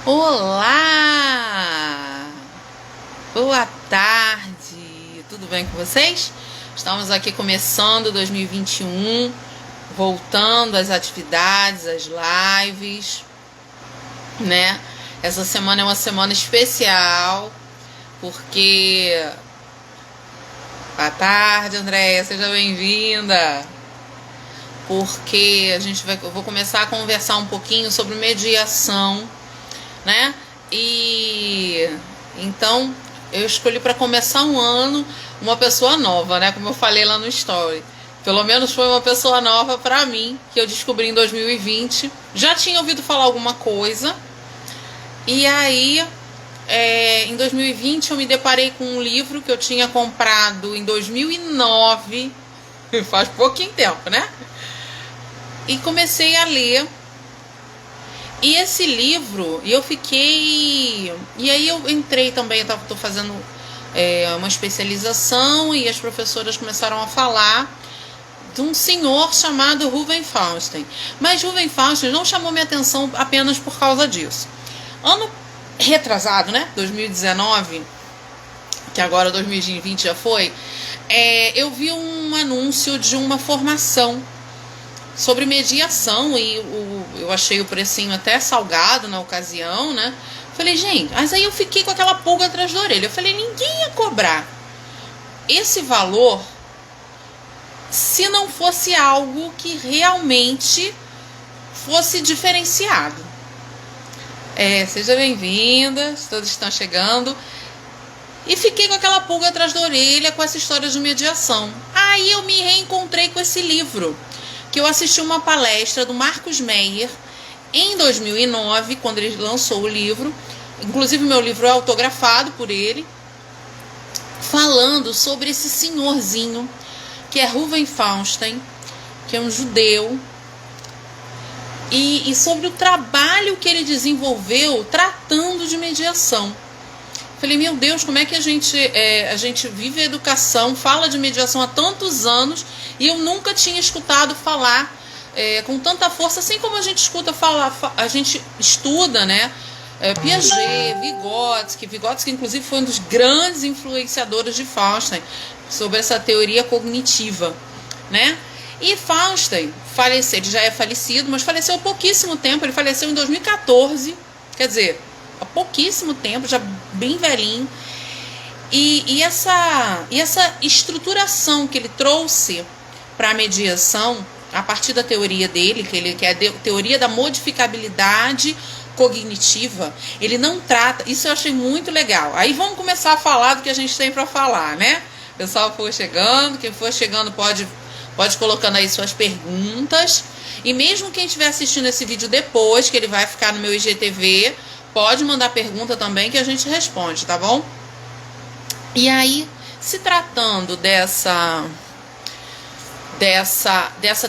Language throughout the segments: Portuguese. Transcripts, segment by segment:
Olá! Boa tarde! Tudo bem com vocês? Estamos aqui começando 2021, voltando às atividades, às lives, né? Essa semana é uma semana especial, porque... Boa tarde, Andréia, seja bem-vinda! Porque eu vou começar a conversar um pouquinho sobre mediação, né? E então eu escolhi para começar um ano uma pessoa nova, né? Como eu falei lá no story. Pelo menos foi uma pessoa nova para mim, que eu descobri em 2020. Já tinha ouvido falar alguma coisa. E aí, em 2020 eu me deparei com um livro que eu tinha comprado em 2009. Faz pouquinho tempo, né? E comecei a ler. E esse livro, eu fiquei... E aí eu entrei também, estou fazendo uma especialização, e as professoras começaram a falar de um senhor chamado Ruven Fausten. Mas Ruven Fausten não chamou minha atenção apenas por causa disso. Ano retrasado, né? 2019, que agora 2020 já foi, eu vi um anúncio de uma formação sobre mediação, e eu achei o precinho até salgado na ocasião, né? Falei, gente, mas aí eu fiquei com aquela pulga atrás da orelha. Eu falei, ninguém ia cobrar esse valor se não fosse algo que realmente fosse diferenciado. Seja bem-vinda, todos estão chegando. E fiquei com aquela pulga atrás da orelha com essa história de mediação. Aí eu me reencontrei com esse livro, que eu assisti uma palestra do Marcos Meyer em 2009, quando ele lançou o livro. Inclusive, meu livro é autografado por ele, falando sobre esse senhorzinho, que é Ruven Fausten, que é um judeu, e sobre o trabalho que ele desenvolveu tratando de mediação. Falei, meu Deus, como é que a gente vive a educação, fala de mediação há tantos anos, e eu nunca tinha escutado falar com tanta força, assim como a gente escuta falar, a gente estuda, né? Piaget, Vygotsky inclusive foi um dos grandes influenciadores de Fausten, sobre essa teoria cognitiva, né? E Fausten faleceu, ele já é falecido, mas faleceu há pouquíssimo tempo, ele faleceu em 2014, quer dizer, há pouquíssimo tempo, já bem velhinho. E essa estruturação que ele trouxe para a mediação, a partir da teoria dele, que é a teoria da modificabilidade cognitiva, ele não trata... Isso eu achei muito legal. Aí vamos começar a falar do que a gente tem para falar, né? O pessoal for chegando, quem for chegando pode colocando aí suas perguntas. E mesmo quem estiver assistindo esse vídeo depois, que ele vai ficar no meu IGTV, pode mandar pergunta também que a gente responde, tá bom? E aí, se tratando dessa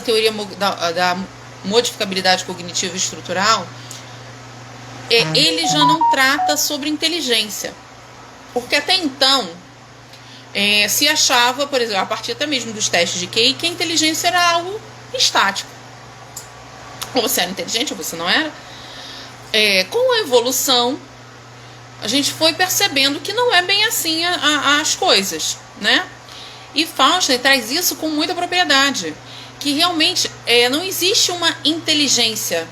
teoria da modificabilidade cognitiva estrutural, ele já não trata sobre inteligência. Porque até então, se achava, por exemplo, a partir até mesmo dos testes de QI, que a inteligência era algo estático. Ou você era inteligente ou você não era. Com a evolução, a gente foi percebendo que não é bem assim as coisas, né? E Fausten traz isso com muita propriedade, que realmente não existe uma inteligência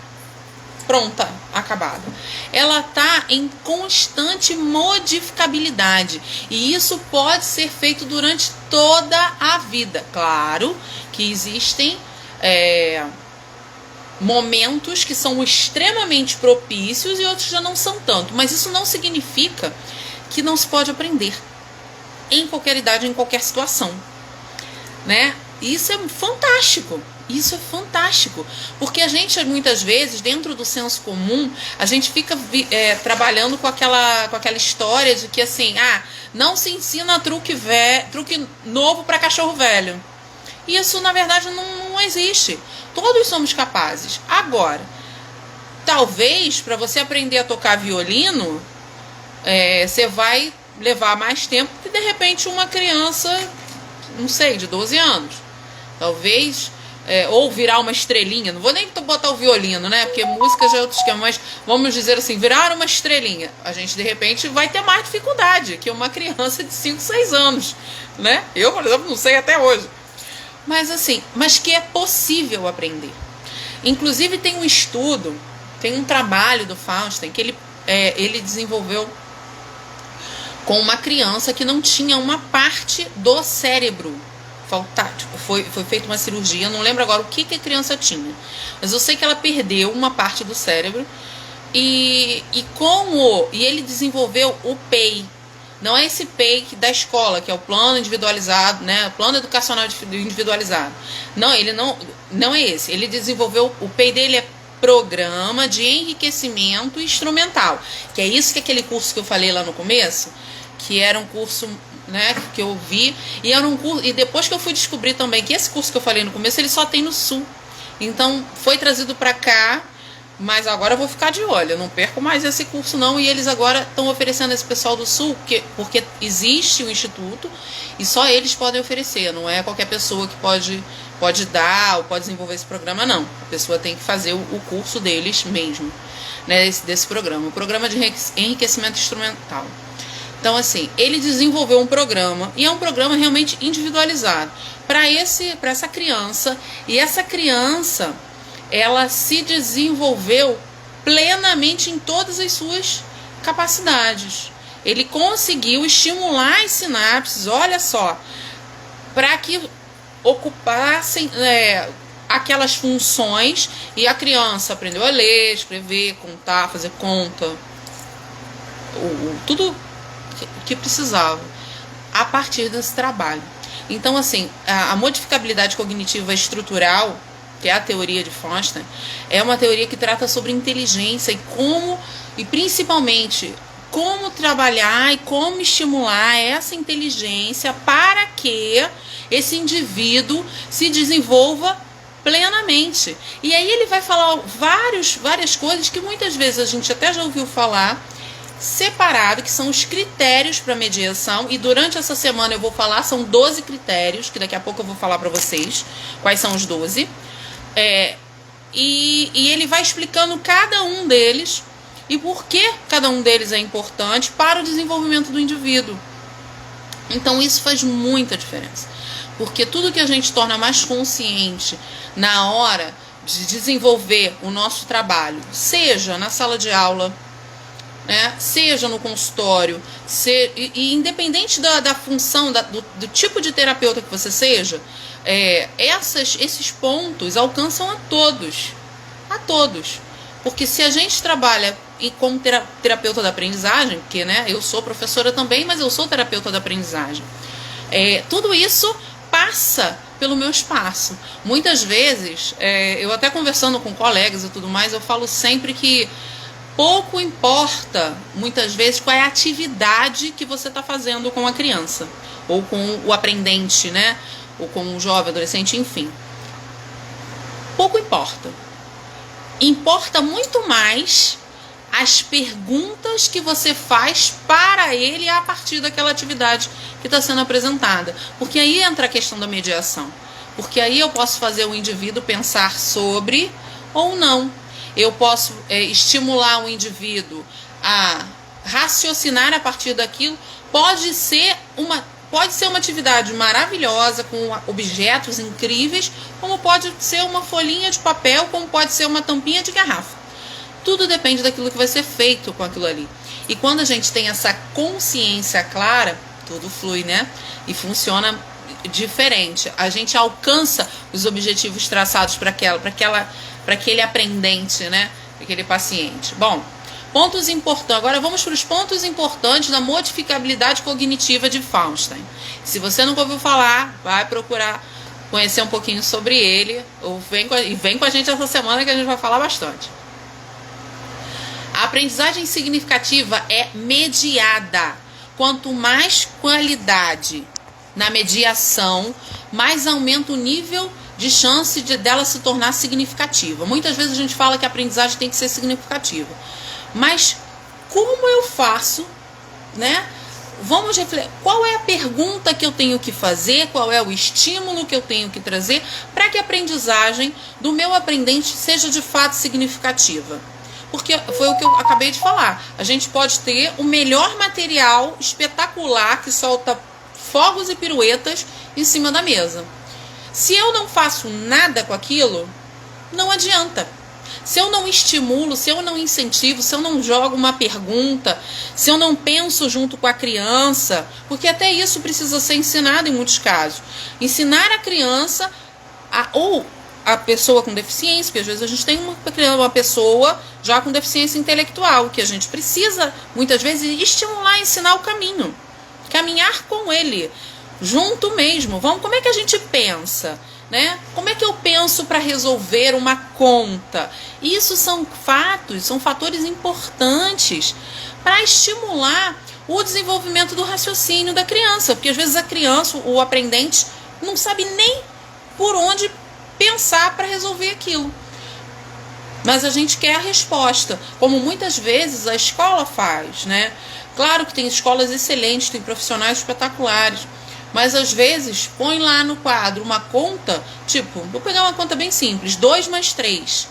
pronta, acabada. Ela está em constante modificabilidade, e isso pode ser feito durante toda a vida. Claro que existem momentos que são extremamente propícios e outros já não são tanto, mas isso não significa que não se pode aprender em qualquer idade, em qualquer situação, né? Isso é fantástico. Isso é fantástico, porque a gente muitas vezes, dentro do senso comum, a gente fica trabalhando com aquela história de que assim, não se ensina truque novo para cachorro velho. Isso na verdade não existe. Todos somos capazes. Agora, talvez para você aprender a tocar violino, você vai levar mais tempo que de repente uma criança, não sei, de 12 anos. Talvez ou virar uma estrelinha, não vou nem botar o violino, né? Porque música já é outro esquema, mas vamos dizer assim, virar uma estrelinha. A gente, de repente, vai ter mais dificuldade que uma criança de 5, 6 anos, né? Eu, por exemplo, não sei até hoje. Mas assim, mas que é possível aprender. Inclusive tem um estudo, tem um trabalho do Fausten que ele desenvolveu com uma criança que não tinha uma parte do cérebro. Foi feita uma cirurgia, não lembro agora o que a criança tinha, mas eu sei que ela perdeu uma parte do cérebro e ele desenvolveu o PEI. Não é esse PEI da escola, que é o plano individualizado, né? Plano educacional individualizado. Não, ele não é esse. Ele desenvolveu, o PEI dele é Programa de Enriquecimento Instrumental, que é isso que é aquele curso que eu falei lá no começo, que era um curso, né, que eu vi, e era um curso, e depois que eu fui descobrir também que esse curso que eu falei no começo, ele só tem no Sul. Então, foi trazido para cá, mas agora eu vou ficar de olho, eu não perco mais esse curso não, e eles agora estão oferecendo esse pessoal do Sul, porque existe um instituto, e só eles podem oferecer, não é qualquer pessoa que pode dar ou pode desenvolver esse programa, não. A pessoa tem que fazer o curso deles mesmo, né, desse programa, o programa de enriquecimento instrumental. Então, assim, ele desenvolveu um programa, e é um programa realmente individualizado para essa criança, e essa criança, ela se desenvolveu plenamente em todas as suas capacidades. Ele conseguiu estimular as sinapses, olha só, para que ocupassem aquelas funções, e a criança aprendeu a ler, escrever, contar, fazer conta, tudo que precisava a partir desse trabalho. Então, assim, a modificabilidade cognitiva estrutural, que é a teoria de Fausten, é uma teoria que trata sobre inteligência e principalmente como trabalhar e como estimular essa inteligência para que esse indivíduo se desenvolva plenamente. E aí ele vai falar várias coisas que muitas vezes a gente até já ouviu falar, separado, que são os critérios para mediação, e durante essa semana eu vou falar, são 12 critérios, que daqui a pouco eu vou falar para vocês quais são os 12, e ele vai explicando cada um deles e por que cada um deles é importante para o desenvolvimento do indivíduo. Então isso faz muita diferença, porque tudo que a gente torna mais consciente na hora de desenvolver o nosso trabalho, seja na sala de aula, né, seja no consultório, e independente da função, do tipo de terapeuta que você seja, esses pontos alcançam a todos, porque se a gente trabalha como terapeuta da aprendizagem, porque, né, eu sou professora também, mas eu sou terapeuta da aprendizagem, tudo isso passa pelo meu espaço. Muitas vezes, eu até conversando com colegas e tudo mais, eu falo sempre que pouco importa, muitas vezes, qual é a atividade que você está fazendo com a criança, ou com o aprendente, né? Ou com o jovem, adolescente, enfim. Pouco importa. Importa muito mais as perguntas que você faz para ele a partir daquela atividade que está sendo apresentada. Porque aí entra a questão da mediação. Porque aí eu posso fazer o indivíduo pensar sobre ou não. Eu posso estimular o indivíduo a raciocinar a partir daquilo. Pode ser uma atividade maravilhosa, com objetos incríveis, como pode ser uma folhinha de papel, como pode ser uma tampinha de garrafa. Tudo depende daquilo que vai ser feito com aquilo ali. E quando a gente tem essa consciência clara, tudo flui, né? E funciona diferente. A gente alcança os objetivos traçados para aquele aprendente, né? Aquele paciente. Bom, pontos importantes. Agora vamos para os pontos importantes da modificabilidade cognitiva de Fausten. Se você nunca ouviu falar, vai procurar conhecer um pouquinho sobre ele, ou vem com a gente essa semana que a gente vai falar bastante. A aprendizagem significativa é mediada. Quanto mais qualidade na mediação, mais aumenta o nível de chance dela se tornar significativa. Muitas vezes a gente fala que a aprendizagem tem que ser significativa. Mas como eu faço, né, vamos refletir, qual é a pergunta que eu tenho que fazer, qual é o estímulo que eu tenho que trazer para que a aprendizagem do meu aprendente seja de fato significativa. Porque foi o que eu acabei de falar. A gente pode ter o melhor material espetacular que solta fogos e piruetas em cima da mesa. Se eu não faço nada com aquilo, não adianta. Se eu não estimulo, se eu não incentivo, se eu não jogo uma pergunta, se eu não penso junto com a criança, porque até isso precisa ser ensinado em muitos casos. Ensinar a criança, ou a pessoa com deficiência, porque às vezes a gente tem uma pessoa já com deficiência intelectual, que a gente precisa, muitas vezes, estimular, ensinar o caminho. Caminhar com ele, junto mesmo. Como é que a gente pensa? Né? Como é que eu penso para resolver uma conta? Isso são fatos, são fatores importantes para estimular o desenvolvimento do raciocínio da criança, porque às vezes a criança, o aprendente, não sabe nem por onde pensar para resolver aquilo. Mas a gente quer a resposta, como muitas vezes a escola faz, né? Claro que tem escolas excelentes, tem profissionais espetaculares, mas às vezes põe lá no quadro uma conta, tipo, vou pegar uma conta bem simples, 2 mais 3.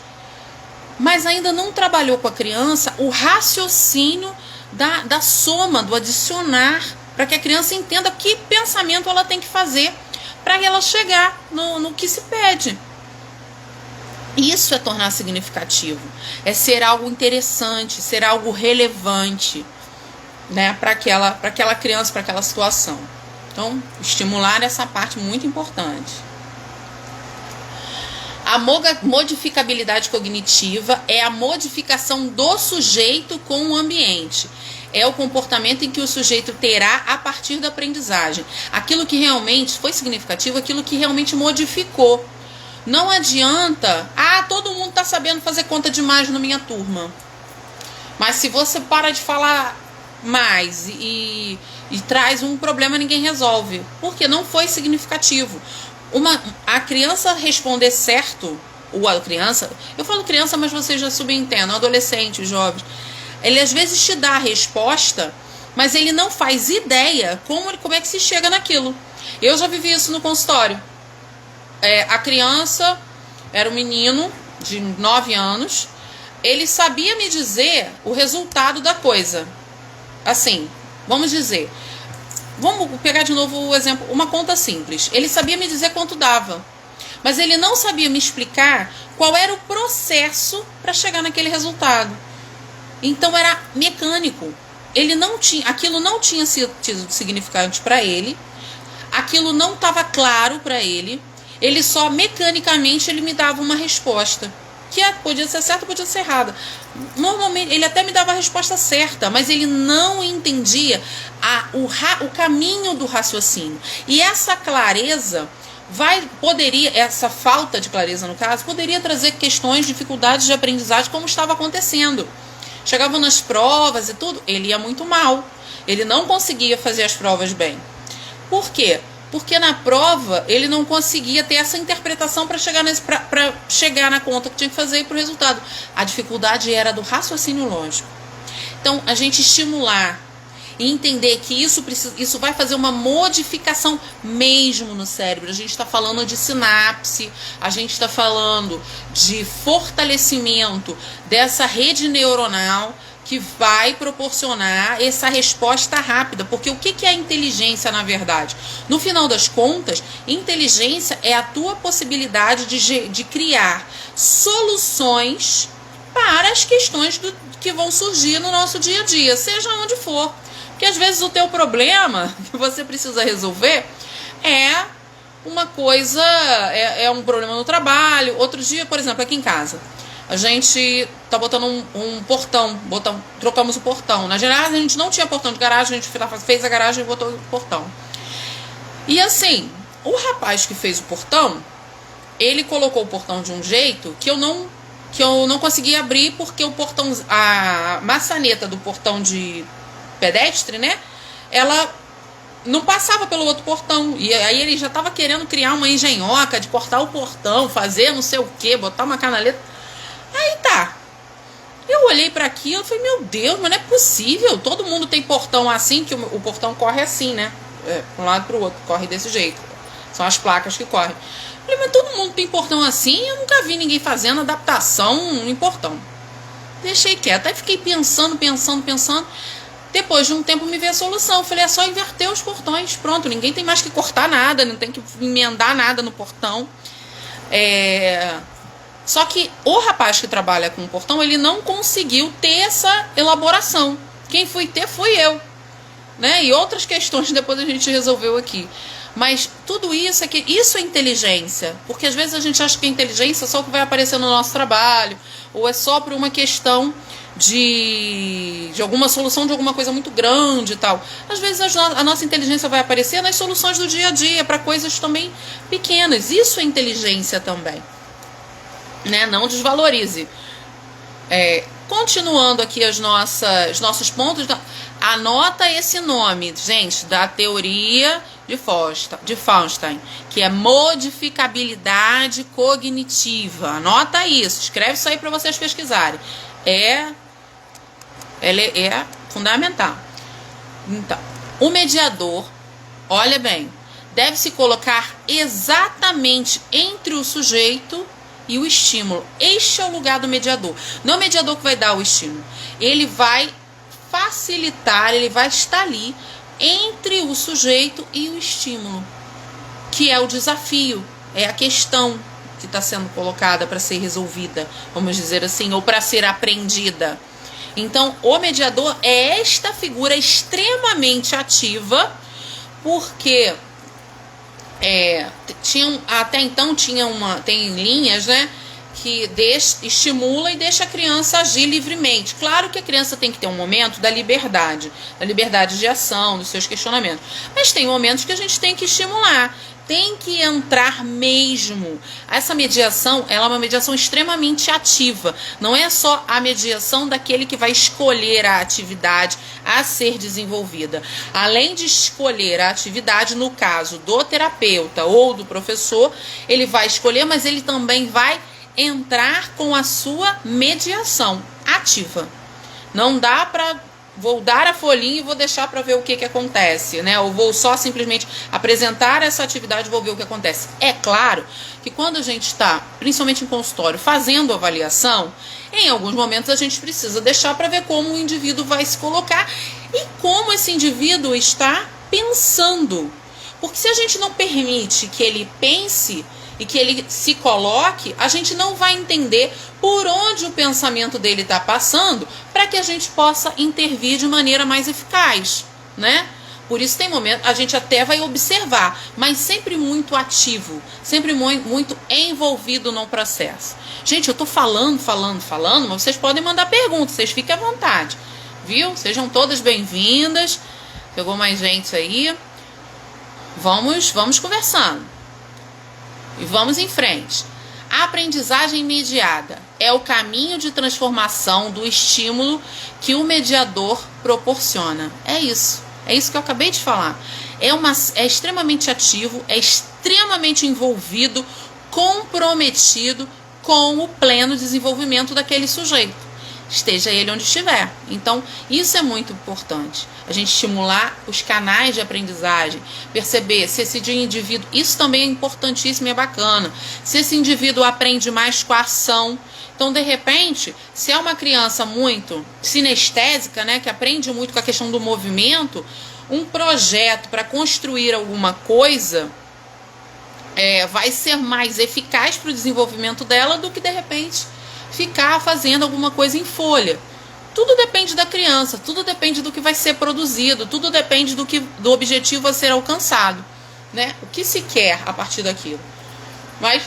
Mas ainda não trabalhou com a criança o raciocínio da soma, do adicionar, para que a criança entenda que pensamento ela tem que fazer para ela chegar no que se pede. Isso é tornar significativo, é ser algo interessante, ser algo relevante, né, para aquela criança, para aquela situação. Então, estimular essa parte muito importante. A modificabilidade cognitiva é a modificação do sujeito com o ambiente. É o comportamento em que o sujeito terá a partir da aprendizagem. Aquilo que realmente foi significativo, aquilo que realmente modificou. Não adianta, todo mundo está sabendo fazer conta demais na minha turma. Mas se você para de falar mais e traz um problema, ninguém resolve, porque não foi significativo. A criança responder certo, ou a criança, eu falo criança, mas vocês já subentendem, adolescente, jovens, ele às vezes te dá a resposta, mas ele não faz ideia como é que se chega naquilo. Eu já vivi isso no consultório. A criança era um menino de 9 anos, ele sabia me dizer o resultado da coisa. Assim, vamos pegar de novo o exemplo, uma conta simples. Ele sabia me dizer quanto dava, mas ele não sabia me explicar qual era o processo para chegar naquele resultado. Então era mecânico. Aquilo não tinha sido significante para ele, aquilo não estava claro para ele. Ele só mecanicamente ele me dava uma resposta, que podia ser certa, podia ser errada. Normalmente ele até me dava a resposta certa, mas ele não entendia o caminho do raciocínio. E essa clareza essa falta de clareza no caso, poderia trazer questões, dificuldades de aprendizagem, como estava acontecendo. Chegavam nas provas e tudo, ele ia muito mal. Ele não conseguia fazer as provas bem. Por quê? Porque na prova ele não conseguia ter essa interpretação para chegar na conta que tinha que fazer e para o resultado. A dificuldade era do raciocínio lógico. Então, a gente estimular e entender que isso vai fazer uma modificação mesmo no cérebro. A gente está falando de sinapse, a gente está falando de fortalecimento dessa rede neuronal que vai proporcionar essa resposta rápida. Porque o que é a inteligência, na verdade? No final das contas, inteligência é a tua possibilidade de criar soluções para as questões que vão surgir no nosso dia a dia, seja onde for. Porque às vezes o teu problema que você precisa resolver é uma coisa, é um problema no trabalho. Outro dia, por exemplo, aqui em casa, a gente tá botando um portão, trocamos o portão. Na garagem a gente não tinha portão de garagem, a gente fez a garagem e botou o portão. E assim, o rapaz que fez o portão, ele colocou o portão de um jeito que eu não conseguia abrir, porque o portão, a maçaneta do portão de pedestre, né, ela não passava pelo outro portão. E aí ele já estava querendo criar uma engenhoca de cortar o portão, fazer não sei o que, botar uma canaleta. Aí tá. Eu olhei para aquilo, eu falei, meu Deus, mas não é possível. Todo mundo tem portão assim, que o portão corre assim, né? Pra um lado pro outro, corre desse jeito. São as placas que correm. Eu falei, mas todo mundo tem portão assim, eu nunca vi ninguém fazendo adaptação em portão. Deixei quieto, aí fiquei pensando. Depois de um tempo me veio a solução. Eu falei, é só inverter os portões. Pronto, ninguém tem mais que cortar nada, não tem que emendar nada no portão. Só que o rapaz que trabalha com o portão, ele não conseguiu ter essa elaboração. Quem fui ter fui eu. Né? E outras questões depois a gente resolveu aqui. Mas tudo isso isso é inteligência. Porque às vezes a gente acha que a inteligência é só o que vai aparecer no nosso trabalho, ou é só por uma questão de alguma solução de alguma coisa muito grande e tal. Às vezes a nossa inteligência vai aparecer nas soluções do dia a dia, para coisas também pequenas. Isso é inteligência também. Né? Não desvalorize. Continuando aqui os nossos pontos, anota esse nome, gente, da teoria de Feinstein, que é modificabilidade cognitiva. Anota isso, escreve isso aí para vocês pesquisarem. Ela é fundamental. Então, o mediador, olha bem, deve se colocar exatamente entre o sujeito e o estímulo. Este é o lugar do mediador. Não é o mediador que vai dar o estímulo. Ele vai facilitar, ele vai estar ali entre o sujeito e o estímulo, que é o desafio, é a questão que está sendo colocada para ser resolvida, vamos dizer assim, ou para ser aprendida. Então, o mediador é esta figura extremamente ativa, porque até então tem linhas, né, que estimula e deixa a criança agir livremente. Claro que a criança tem que ter um momento da liberdade de ação, dos seus questionamentos. Mas tem momentos que a gente tem que estimular, tem que entrar mesmo. Essa mediação, ela é uma mediação extremamente ativa. Não é só a mediação daquele que vai escolher a atividade a ser desenvolvida. Além de escolher a atividade, no caso do terapeuta ou do professor, ele vai escolher, mas ele também vai entrar com a sua mediação ativa. Não dá para vou dar a folhinha e vou deixar para ver o que acontece, né? Ou vou só simplesmente apresentar essa atividade e vou ver o que acontece. É claro que quando a gente está, principalmente em consultório, fazendo avaliação, em alguns momentos a gente precisa deixar para ver como o indivíduo vai se colocar e como esse indivíduo está pensando. Porque se a gente não permite que ele pense e que ele se coloque, a gente não vai entender por onde o pensamento dele está passando para que a gente possa intervir de maneira mais eficaz, né? Por isso tem momentos, a gente até vai observar, mas sempre muito ativo, sempre muito envolvido no processo. Gente, eu tô falando, mas vocês podem mandar perguntas, vocês fiquem à vontade, viu? Sejam todas bem-vindas. Chegou mais gente aí. Vamos conversando. E vamos em frente. A aprendizagem mediada é o caminho de transformação do estímulo que o mediador proporciona. É isso que eu acabei de falar. É extremamente ativo, é extremamente envolvido, comprometido com o pleno desenvolvimento daquele sujeito, esteja ele onde estiver. Então, isso é muito importante. A gente estimular os canais de aprendizagem, perceber se esse indivíduo, isso também é importantíssimo e é bacana, se esse indivíduo aprende mais com a ação. Então, de repente, se é uma criança muito sinestésica, né, que aprende muito com a questão do movimento, um projeto para construir alguma coisa vai ser mais eficaz para o desenvolvimento dela do que, de repente, ficar fazendo alguma coisa em folha. Tudo depende da criança, tudo depende do que vai ser produzido, tudo depende do objetivo a ser alcançado, né? O que se quer a partir daquilo. Mas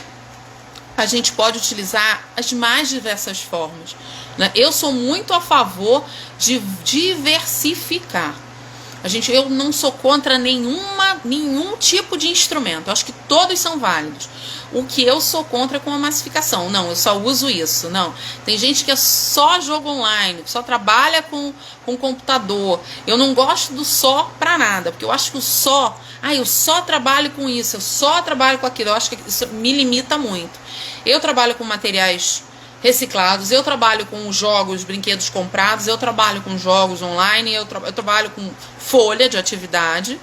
a gente pode utilizar as mais diversas formas, né? Eu sou muito a favor de diversificar. Eu não sou contra nenhum tipo de instrumento. Eu acho que todos são válidos. O que eu sou contra é com a massificação. Não, eu só uso isso. Não. Tem gente que é só jogo online, que só trabalha com computador. Eu não gosto do só pra nada, porque eu acho que eu só trabalho com isso, eu só trabalho com aquilo. Eu acho que isso me limita muito. Eu trabalho com materiais reciclados, eu trabalho com jogos, brinquedos comprados, eu trabalho com jogos online, eu trabalho com folha de atividade,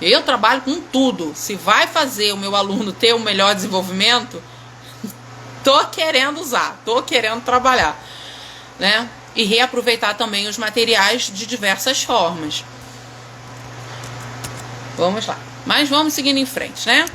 eu trabalho com tudo. Se vai fazer o meu aluno ter um melhor desenvolvimento, tô querendo usar, tô querendo trabalhar, né? E reaproveitar também os materiais de diversas formas. Vamos lá. Mas vamos seguindo em frente, né?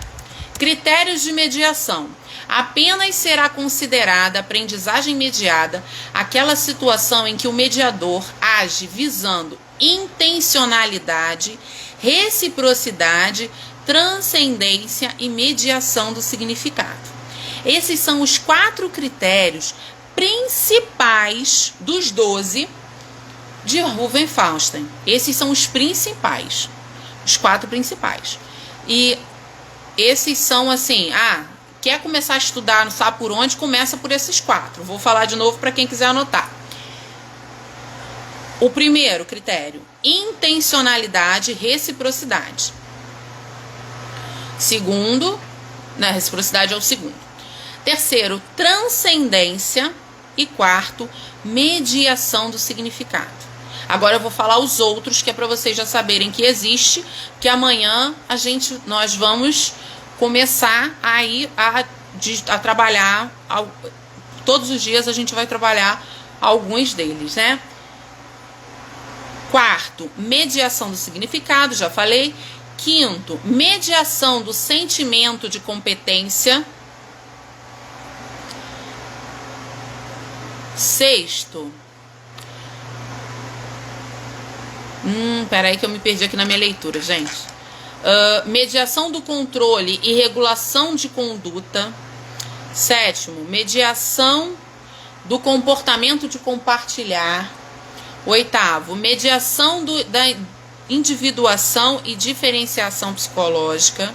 Critérios de mediação. Apenas será considerada aprendizagem mediada aquela situação em que o mediador age visando intencionalidade, reciprocidade, transcendência e mediação do significado. Esses são os 4 critérios principais dos 12 de Ruven Fausten. Esses são os principais, os 4 principais. E esses são assim, quer começar a estudar, não sabe por onde, começa por esses 4. Vou falar de novo para quem quiser anotar. O primeiro critério, intencionalidade e reciprocidade. Segundo, reciprocidade é o segundo. Terceiro, transcendência. E quarto, mediação do significado. Agora eu vou falar os outros, que é para vocês já saberem que existe, que amanhã nós vamos começar a trabalhar, todos os dias a gente vai trabalhar alguns deles, né? Quarto, mediação do significado, já falei. Quinto, mediação do sentimento de competência. Sexto, peraí que eu me perdi aqui na minha leitura, gente. Mediação do controle e regulação de conduta. Sétimo, mediação do comportamento de compartilhar. Oitavo, mediação da individuação e diferenciação psicológica.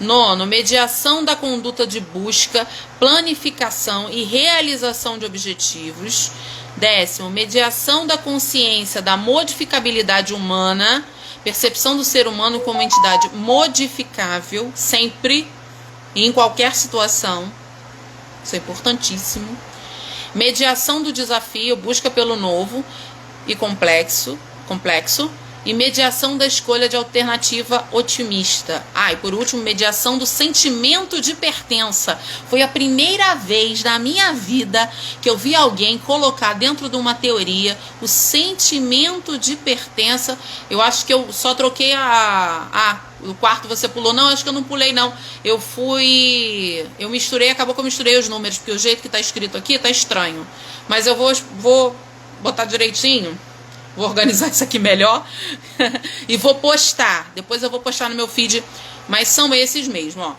Nono, mediação da conduta de busca, planificação e realização de objetivos. Décimo, mediação da consciência da modificabilidade humana, percepção do ser humano como entidade modificável, sempre e em qualquer situação. Isso é importantíssimo. Mediação do desafio, busca pelo novo e complexo. E mediação da escolha de alternativa otimista. E por último, mediação do sentimento de pertença. Foi a primeira vez na minha vida que eu vi alguém colocar dentro de uma teoria o sentimento de pertença. Eu acho que eu só troquei o quarto você pulou. Não, acho que eu não pulei, não. Eu misturei, acabou que eu misturei os números, porque o jeito que está escrito aqui está estranho. Mas eu vou botar direitinho. Vou organizar isso aqui melhor e vou postar. Depois eu vou postar no meu feed, mas são esses mesmo, ó.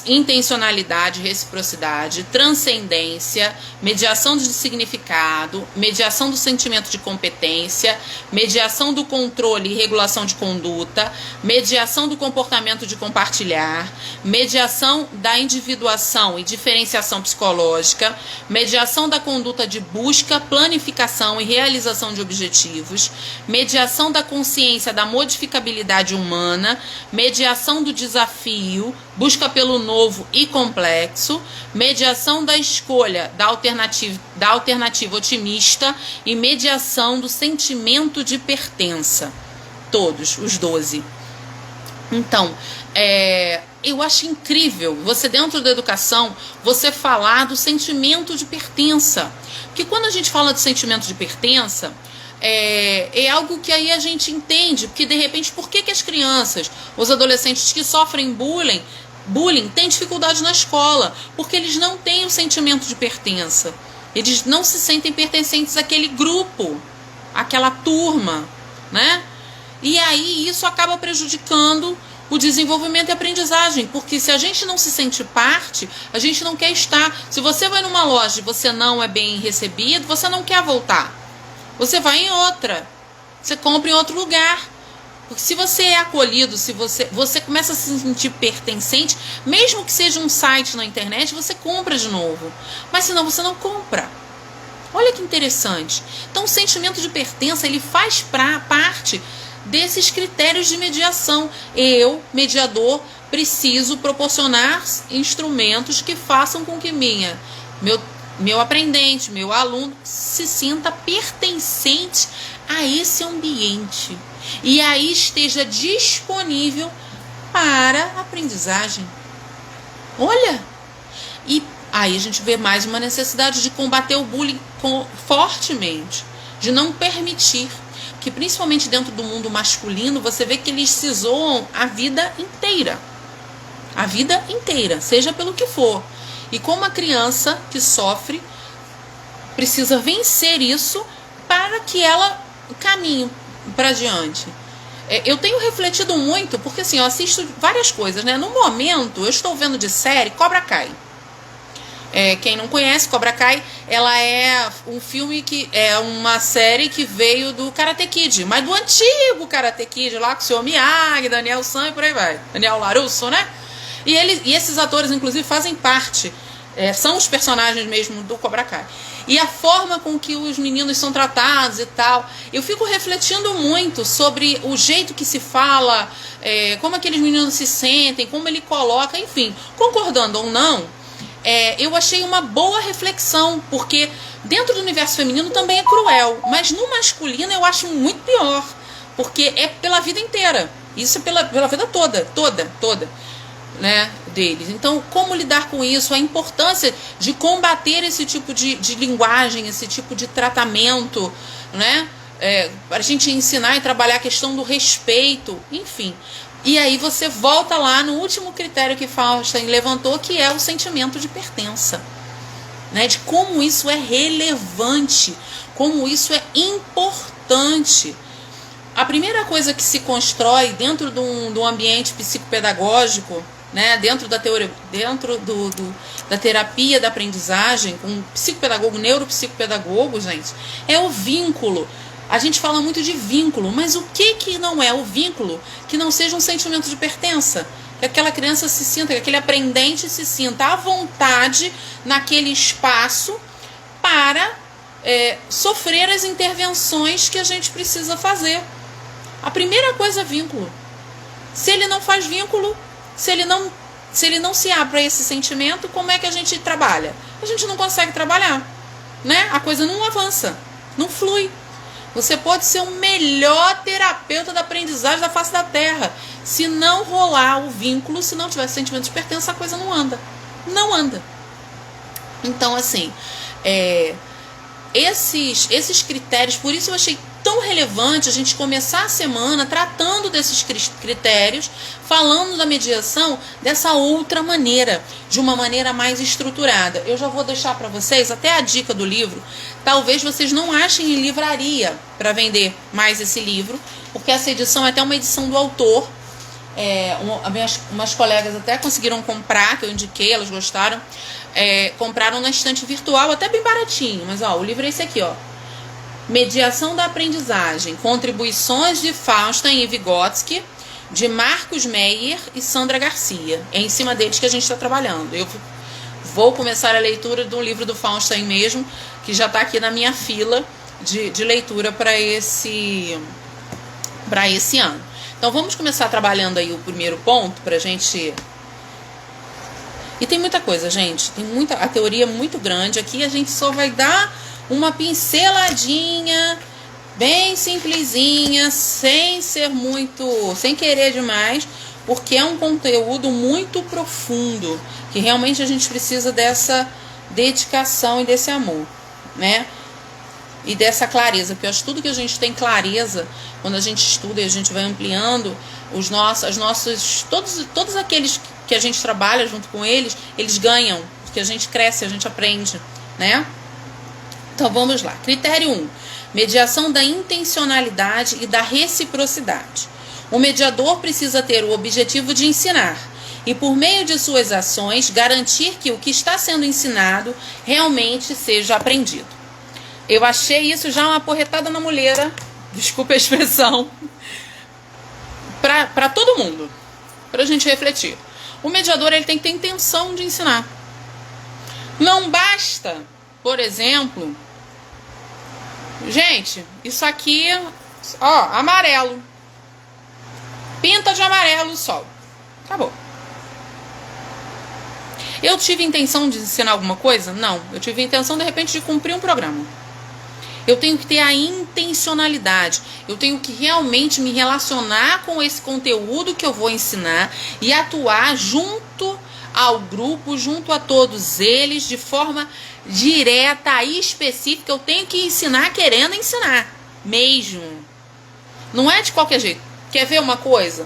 Intencionalidade, reciprocidade, transcendência, mediação de significado, mediação do sentimento de competência, mediação do controle e regulação de conduta, mediação do comportamento de compartilhar, mediação da individuação e diferenciação psicológica, mediação da conduta de busca, planificação e realização de objetivos, mediação da consciência da modificabilidade humana, mediação do desafio, busca pelo novo e complexo, mediação da escolha da alternativa otimista e mediação do sentimento de pertença. Todos, os 12. Então, eu acho incrível você dentro da educação, você falar do sentimento de pertença. Porque quando a gente fala de sentimento de pertença, é algo que aí a gente entende, porque de repente, por que as crianças, os adolescentes que sofrem bullying têm dificuldade na escola? Porque eles não têm o sentimento de pertença. Eles não se sentem pertencentes àquele grupo, àquela turma, né? E aí isso acaba prejudicando o desenvolvimento e a aprendizagem, porque se a gente não se sente parte, a gente não quer estar. Se você vai numa loja e você não é bem recebido, você não quer voltar. Você vai em outra, você compra em outro lugar. Porque se você é acolhido, se você começa a se sentir pertencente, mesmo que seja um site na internet, você compra de novo. Mas senão você não compra. Olha que interessante. Então o sentimento de pertença, ele faz parte desses critérios de mediação. Eu, mediador, preciso proporcionar instrumentos que façam com que meu aprendente, meu aluno, se sinta pertencente a esse ambiente. E aí esteja disponível para a aprendizagem. Olha! E aí a gente vê mais uma necessidade de combater o bullying fortemente. De não permitir. Que principalmente dentro do mundo masculino, você vê que eles se zoam a vida inteira. A vida inteira, seja pelo que for. E como a criança que sofre precisa vencer isso para que ela caminhe para diante. Eu tenho refletido muito, porque assim, eu assisto várias coisas, né? No momento, eu estou vendo de série Cobra Kai. Quem não conhece, Cobra Kai, ela é um filme que é uma série que veio do Karate Kid, mas do antigo Karate Kid, lá com o Sr. Miyagi, Daniel San e por aí vai. Daniel LaRusso, né? E esses atores, inclusive, fazem parte, são os personagens mesmo do Cobra Kai. E a forma com que os meninos são tratados e tal, eu fico refletindo muito sobre o jeito que se fala, como aqueles meninos se sentem, como ele coloca, enfim, concordando ou não, eu achei uma boa reflexão, porque dentro do universo feminino também é cruel, mas no masculino eu acho muito pior, porque é pela vida inteira, isso é pela vida toda, né, deles. Então, como lidar com isso, a importância de combater esse tipo de linguagem, esse tipo de tratamento, né, para a gente ensinar e trabalhar a questão do respeito, enfim. E aí você volta lá no último critério que Fausto levantou, que é o sentimento de pertença, né, de como isso é relevante, como isso é importante. A primeira coisa que se constrói dentro de um ambiente psicopedagógico, né, dentro da teoria, da terapia da aprendizagem, com psicopedagogo, neuropsicopedagogo, gente, é o vínculo. A gente fala muito de vínculo, mas o que não é o vínculo que não seja um sentimento de pertença? Que aquela criança se sinta, que aquele aprendente se sinta à vontade naquele espaço para sofrer as intervenções que a gente precisa fazer. A primeira coisa é vínculo. Se ele não faz vínculo, se ele não se abre a esse sentimento, como é que a gente trabalha? A gente não consegue trabalhar, né? A coisa não avança, não flui. Você pode ser o melhor terapeuta da aprendizagem da face da terra. Se não rolar o vínculo, se não tiver sentimento de pertença, a coisa não anda. Não anda. Então, assim, esses critérios, por isso eu achei tão relevante a gente começar a semana tratando desses critérios, falando da mediação dessa outra maneira, de uma maneira mais estruturada. Eu já vou deixar para vocês até a dica do livro. Talvez vocês não achem em livraria para vender mais esse livro, porque essa edição é até uma edição do autor. Umas colegas até conseguiram comprar, que eu indiquei, elas gostaram. Compraram na estante virtual, até bem baratinho. Mas o livro é esse aqui, Mediação da Aprendizagem, contribuições de Fausten e Vygotsky, de Marcos Meyer e Sandra Garcia. É em cima deles que a gente está trabalhando. Eu vou começar a leitura do livro do Fausten mesmo, que já está aqui na minha fila de leitura para esse ano. Então vamos começar trabalhando aí o primeiro ponto para a gente... E tem muita coisa, gente. A teoria é muito grande. Aqui a gente só vai dar uma pinceladinha bem simplesinha, sem querer demais, porque é um conteúdo muito profundo, que realmente a gente precisa dessa dedicação e desse amor, né? E dessa clareza, porque eu acho que tudo que a gente tem clareza, quando a gente estuda e a gente vai ampliando todos aqueles que a gente trabalha junto com eles ganham, porque a gente cresce, a gente aprende, né? Então vamos lá. Critério 1. Mediação da intencionalidade e da reciprocidade. O mediador precisa ter o objetivo de ensinar e, por meio de suas ações, garantir que o que está sendo ensinado realmente seja aprendido. Eu achei isso já uma porretada na muleira, desculpa a expressão, para todo mundo, para a gente refletir. O mediador ele tem que ter intenção de ensinar. Não basta, por exemplo, gente, isso aqui, amarelo. Pinta de amarelo o sol. Acabou. Eu tive intenção de ensinar alguma coisa? Não. Eu tive a intenção, de repente, de cumprir um programa. Eu tenho que ter a intencionalidade. Eu tenho que realmente me relacionar com esse conteúdo que eu vou ensinar e atuar junto ao grupo, junto a todos eles, de forma direta e específica. Eu tenho que ensinar querendo ensinar mesmo. Não é de qualquer jeito. Quer ver uma coisa?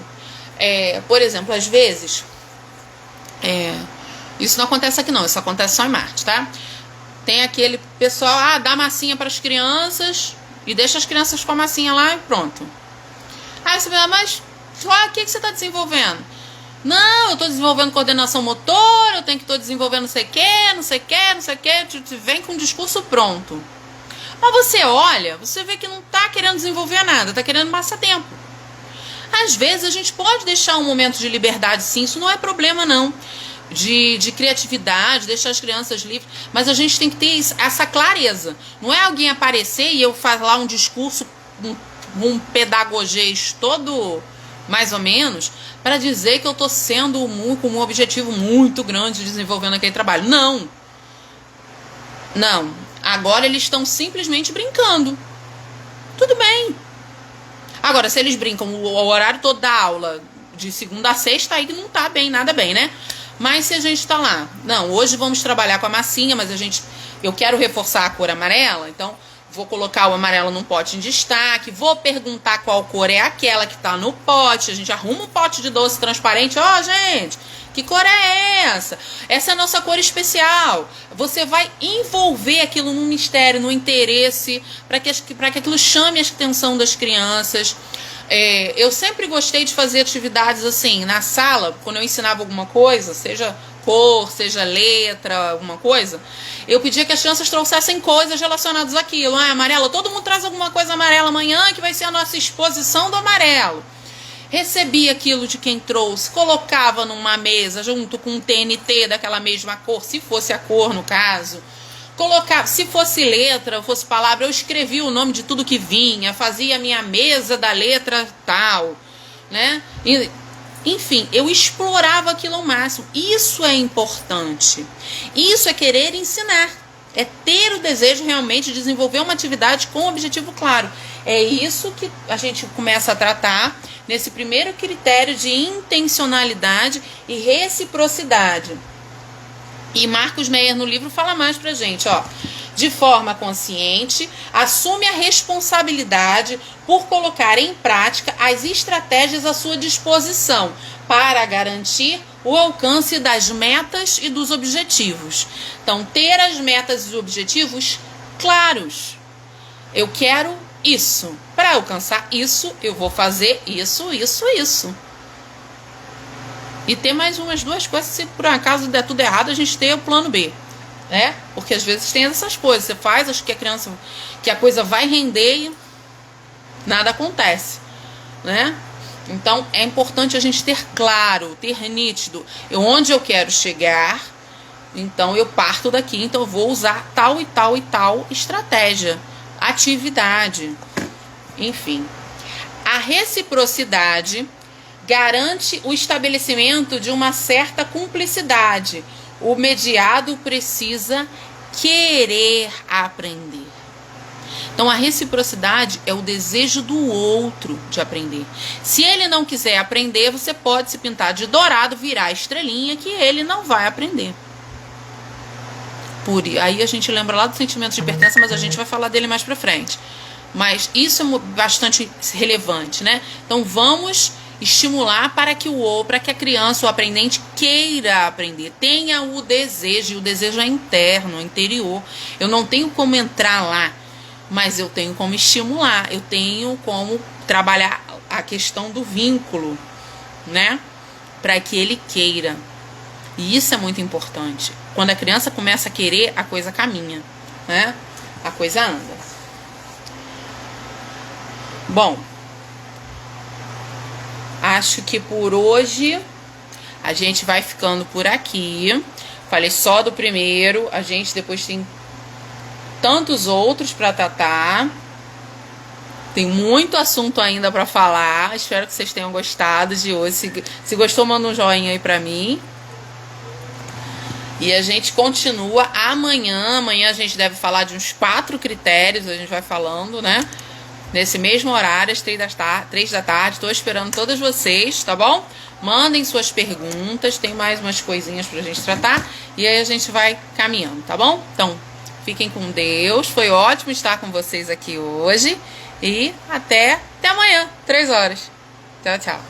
Por exemplo, às vezes... isso não acontece aqui não, isso acontece só em Marte, tá? Tem aquele pessoal, dá massinha para as crianças e deixa as crianças com a massinha lá e pronto. Aí você fala, mas o que você está desenvolvendo? Não, eu estou desenvolvendo coordenação motora, eu tenho que estar desenvolvendo não sei o que, não sei o que, não sei o que, vem com um discurso pronto. Mas você olha, você vê que não está querendo desenvolver nada, está querendo passar tempo. Às vezes a gente pode deixar um momento de liberdade, sim, isso não é problema não. De criatividade, deixar as crianças livres, mas a gente tem que ter essa clareza. Não é alguém aparecer e eu falar um discurso, um pedagogês todo, mais ou menos, para dizer que eu estou sendo com um objetivo muito grande desenvolvendo aquele trabalho. Não. Não. Agora eles estão simplesmente brincando. Tudo bem. Agora, se eles brincam o horário todo da aula, de segunda a sexta, aí não tá bem, nada bem, né? Mas se a gente tá lá, não, hoje vamos trabalhar com a massinha, mas eu quero reforçar a cor amarela, então vou colocar o amarelo num pote em destaque, vou perguntar qual cor é aquela que tá no pote, a gente arruma um pote de doce transparente, gente, que cor é essa? Essa é a nossa cor especial. Você vai envolver aquilo num mistério, num interesse, para que aquilo chame a atenção das crianças. Eu sempre gostei de fazer atividades assim, na sala, quando eu ensinava alguma coisa, seja cor, seja letra, alguma coisa, eu pedia que as crianças trouxessem coisas relacionadas àquilo. Amarelo, todo mundo traz alguma coisa amarela amanhã, que vai ser a nossa exposição do amarelo. Recebia aquilo de quem trouxe, colocava numa mesa junto com um TNT daquela mesma cor, se fosse a cor no caso. Colocava, se fosse letra, fosse palavra, eu escrevia o nome de tudo que vinha, fazia a minha mesa da letra tal, né? Enfim, eu explorava aquilo ao máximo. Isso é importante. Isso é querer ensinar. É ter o desejo realmente de desenvolver uma atividade com um objetivo claro. É isso que a gente começa a tratar nesse primeiro critério de intencionalidade e reciprocidade. E Marcos Meyer no livro fala mais pra gente, de forma consciente, assume a responsabilidade por colocar em prática as estratégias à sua disposição para garantir o alcance das metas e dos objetivos. Então, ter as metas e os objetivos claros. Eu quero isso. Para alcançar isso, eu vou fazer isso, isso, isso. E ter mais umas duas coisas, se por acaso der tudo errado, a gente tem o plano B, né? Porque às vezes tem essas coisas, você faz, acho que a coisa vai render e nada acontece, né? Então é importante a gente ter claro, ter nítido, onde eu quero chegar, então eu parto daqui, então eu vou usar tal e tal e tal estratégia, atividade, enfim. A reciprocidade garante o estabelecimento de uma certa cumplicidade. O mediado precisa querer aprender. Então, a reciprocidade é o desejo do outro de aprender. Se ele não quiser aprender, você pode se pintar de dourado, virar estrelinha, que ele não vai aprender. Aí a gente lembra lá do sentimento de pertença, mas a gente vai falar dele mais pra frente. Mas isso é bastante relevante, né? Então, vamos estimular para que a criança, o aprendente, queira aprender, tenha o desejo, e o desejo é interno, é interior. Eu não tenho como entrar lá, mas eu tenho como estimular, eu tenho como trabalhar a questão do vínculo, né? Para que ele queira. E isso é muito importante. Quando a criança começa a querer, a coisa caminha, né? A coisa anda. Bom, acho que por hoje a gente vai ficando por aqui. Falei só do primeiro. A gente depois tem tantos outros para tratar. Tem muito assunto ainda para falar. Espero que vocês tenham gostado de hoje. Se gostou, manda um joinha aí para mim. E a gente continua amanhã. Amanhã a gente deve falar de uns 4 critérios. A gente vai falando, né? Nesse mesmo horário, às 3 da tarde. Estou esperando todas vocês, tá bom? Mandem suas perguntas. Tem mais umas coisinhas pra gente tratar. E aí a gente vai caminhando, tá bom? Então, fiquem com Deus. Foi ótimo estar com vocês aqui hoje. E até amanhã, 3 horas. Tchau, tchau.